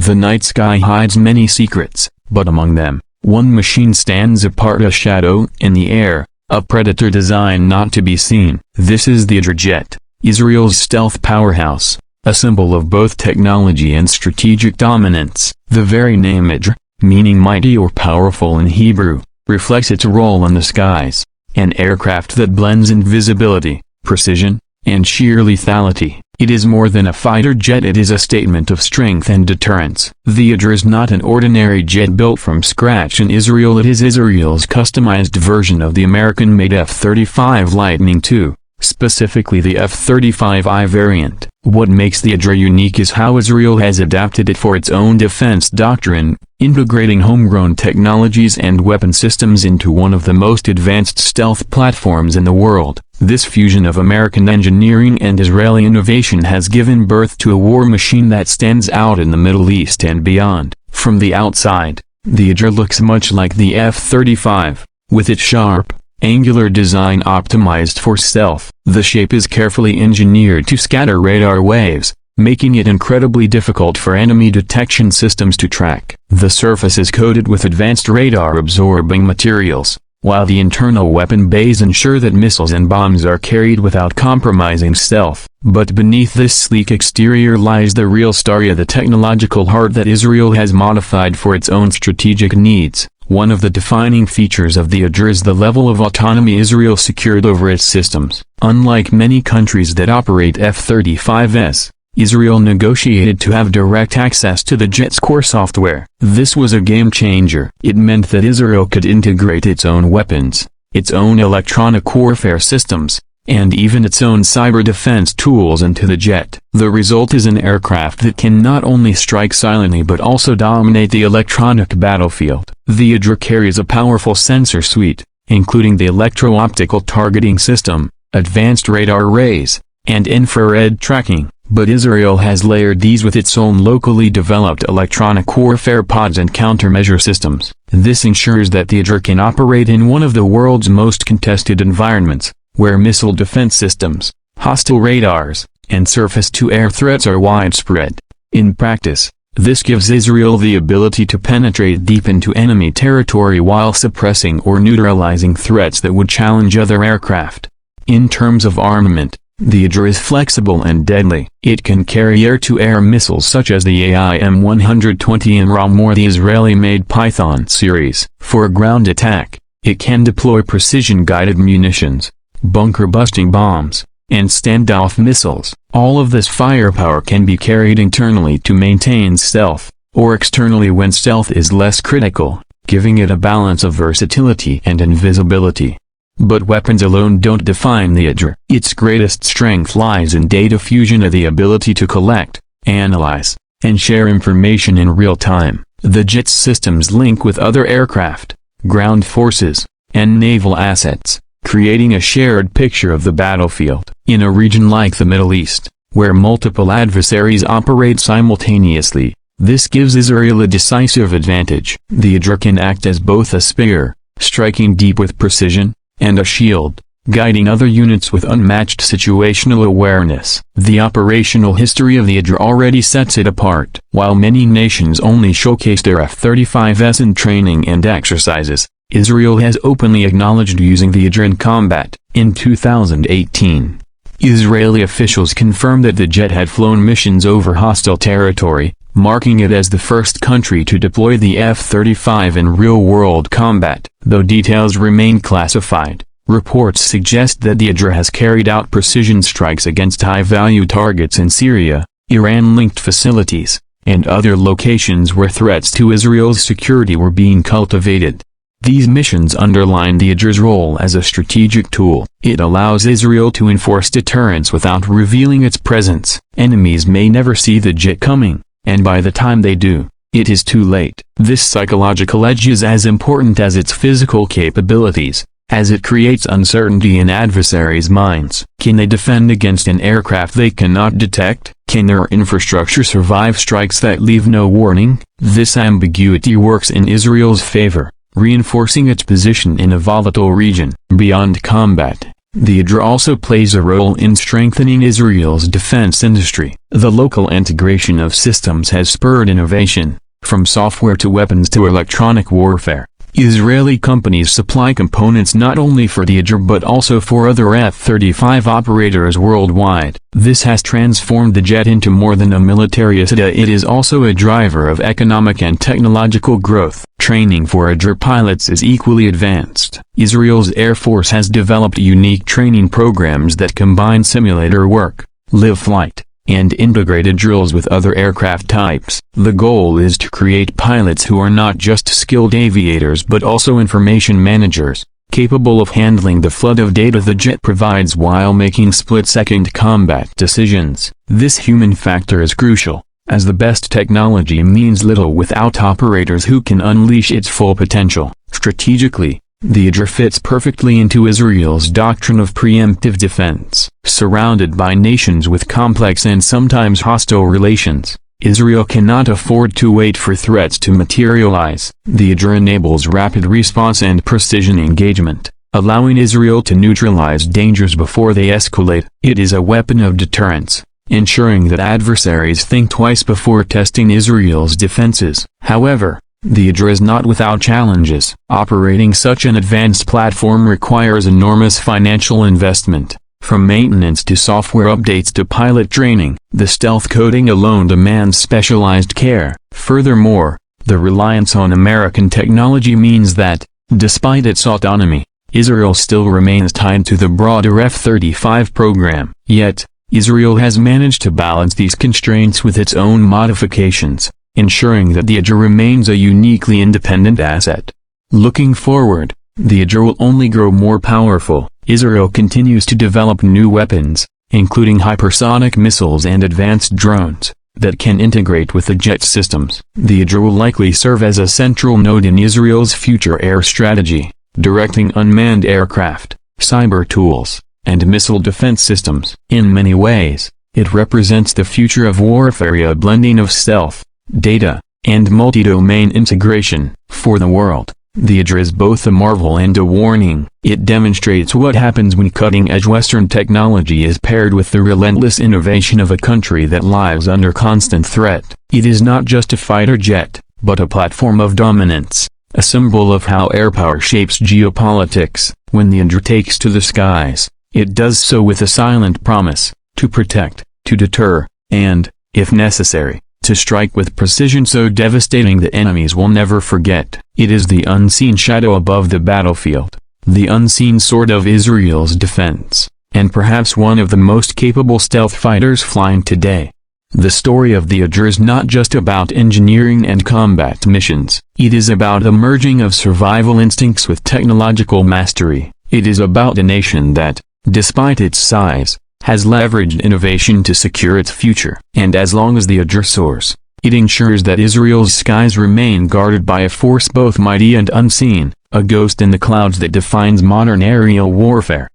The night sky hides many secrets, but among them, one machine stands apart, a shadow in the air, a predator designed not to be seen. This is the Adir jet, Israel's stealth powerhouse, a symbol of both technology and strategic dominance. The very name Adir, meaning mighty or powerful in Hebrew, reflects its role in the skies, an aircraft that blends invisibility, precision, and sheer lethality. It is more than a fighter jet, it is a statement of strength and deterrence. The Adir is not an ordinary jet built from scratch in Israel, it is Israel's customized version of the American-made F-35 Lightning II, specifically the F-35I variant. What makes the Adir unique is how Israel has adapted it for its own defense doctrine, integrating homegrown technologies and weapon systems into one of the most advanced stealth platforms in the world. This fusion of American engineering and Israeli innovation has given birth to a war machine that stands out in the Middle East and beyond. From the outside, the Adir looks much like the F-35, with its sharp, angular design optimized for stealth. The shape is carefully engineered to scatter radar waves, making it incredibly difficult for enemy detection systems to track. The surface is coated with advanced radar-absorbing materials, while the internal weapon bays ensure that missiles and bombs are carried without compromising stealth. But beneath this sleek exterior lies the real story, the technological heart that Israel has modified for its own strategic needs. One of the defining features of the Adir is the level of autonomy Israel secured over its systems. Unlike many countries that operate F-35s, Israel negotiated to have direct access to the jet's core software. This was a game-changer. It meant that Israel could integrate its own weapons, its own electronic warfare systems, and even its own cyber defense tools into the jet. The result is an aircraft that can not only strike silently but also dominate the electronic battlefield. The Adir carries a powerful sensor suite, including the electro-optical targeting system, advanced radar arrays, and infrared tracking. But Israel has layered these with its own locally developed electronic warfare pods and countermeasure systems. This ensures that the Adir can operate in one of the world's most contested environments, where missile defense systems, hostile radars, and surface-to-air threats are widespread. In practice, this gives Israel the ability to penetrate deep into enemy territory while suppressing or neutralizing threats that would challenge other aircraft. In terms of armament, the Adir is flexible and deadly. It can carry air-to-air missiles such as the AIM-120 and RAM or the Israeli-made Python series. For a ground attack, it can deploy precision-guided munitions, bunker-busting bombs, and standoff missiles. All of this firepower can be carried internally to maintain stealth, or externally when stealth is less critical, giving it a balance of versatility and invisibility. But weapons alone don't define the Adir. Its greatest strength lies in data fusion, the ability to collect, analyze, and share information in real time. The jet's systems link with other aircraft, ground forces, and naval assets, creating a shared picture of the battlefield. In a region like the Middle East, where multiple adversaries operate simultaneously, this gives Israel a decisive advantage. The Adir can act as both a spear, striking deep with precision, and a shield, guiding other units with unmatched situational awareness. The operational history of the Adir already sets it apart. While many nations only showcase their F-35s in training and exercises, Israel has openly acknowledged using the Adir in combat. In 2018, Israeli officials confirmed that the jet had flown missions over hostile territory, marking it as the first country to deploy the F-35 in real-world combat. Though details remain classified, reports suggest that the Adir has carried out precision strikes against high-value targets in Syria, Iran-linked facilities, and other locations where threats to Israel's security were being cultivated. These missions underline the Adir's role as a strategic tool. It allows Israel to enforce deterrence without revealing its presence. Enemies may never see the jet coming, and by the time they do, it is too late. This psychological edge is as important as its physical capabilities, as it creates uncertainty in adversaries' minds. Can they defend against an aircraft they cannot detect? Can their infrastructure survive strikes that leave no warning? This ambiguity works in Israel's favor, reinforcing its position in a volatile region. Beyond combat, The Adir also plays a role in strengthening Israel's defense industry. The local integration of systems has spurred innovation, from software to weapons to electronic warfare. Israeli companies supply components not only for the Adir but also for other F-35 operators worldwide. This has transformed the jet into more than a military asset. It is also a driver of economic and technological growth. Training for Adir pilots is equally advanced. Israel's Air Force has developed unique training programs that combine simulator work, live flight, and integrated drills with other aircraft types. The goal is to create pilots who are not just skilled aviators but also information managers, capable of handling the flood of data the jet provides while making split-second combat decisions. This human factor is crucial, as the best technology means little without operators who can unleash its full potential. Strategically, the Adir fits perfectly into Israel's doctrine of preemptive defense. Surrounded by nations with complex and sometimes hostile relations, Israel cannot afford to wait for threats to materialize. The Adir enables rapid response and precision engagement, allowing Israel to neutralize dangers before they escalate. It is a weapon of deterrence, ensuring that adversaries think twice before testing Israel's defenses. However, the Adir is not without challenges. Operating such an advanced platform requires enormous financial investment, from maintenance to software updates to pilot training. The stealth coating alone demands specialized care. Furthermore, the reliance on American technology means that, despite its autonomy, Israel still remains tied to the broader F-35 program. Yet, Israel has managed to balance these constraints with its own modifications, ensuring that the Adir remains a uniquely independent asset. Looking forward, the Adir will only grow more powerful. Israel continues to develop new weapons, including hypersonic missiles and advanced drones, that can integrate with the jet systems. The Adir will likely serve as a central node in Israel's future air strategy, directing unmanned aircraft, cyber tools, and missile defense systems. In many ways, it represents the future of warfare, a blending of stealth, data, and multi-domain integration. For the world, the Adir is both a marvel and a warning. It demonstrates what happens when cutting-edge Western technology is paired with the relentless innovation of a country that lies under constant threat. It is not just a fighter jet, but a platform of dominance, a symbol of how airpower shapes geopolitics. When the Adir takes to the skies, it does so with a silent promise, to protect, to deter, and, if necessary, to strike with precision so devastating that enemies will never forget. It is the unseen shadow above the battlefield, the unseen sword of Israel's defense, and perhaps one of the most capable stealth fighters flying today. The story of the Adir is not just about engineering and combat missions. It is about the merging of survival instincts with technological mastery. It is about a nation that, despite its size, has leveraged innovation to secure its future. And as long as the Adir soars, it ensures that Israel's skies remain guarded by a force both mighty and unseen, a ghost in the clouds that defines modern aerial warfare.